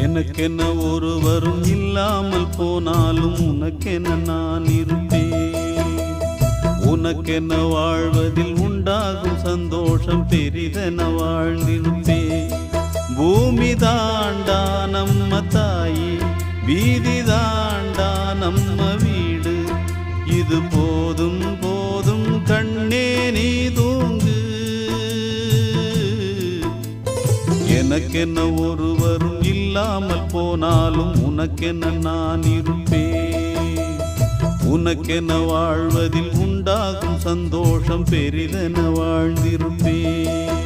எனக்கென்ன ஒருவரும் இல்லாமல் போனாலும் உனக்கென்ன நான் இருப்பேன். உனக்கென்ன வாழ்வதில் உண்டாகும் சந்தோஷம் பெரிதென வாழ்ந்திருப்பேன். பூமி தாண்டா நம்ம தாயி, வீதி தாண்டா நம்ம வீடு. இது போதும் போதும் கண்ணே நீ தூங்கு. எனக்கென்ன ஒருவரும் இல்லாமல் போனாலும் உனக்கென்ன நான் இருப்பேன். உனக்கென்ன வாழ்வதில் உண்டாகும் சந்தோஷம் பெரிதென வாழ்ந்திருப்பேன்.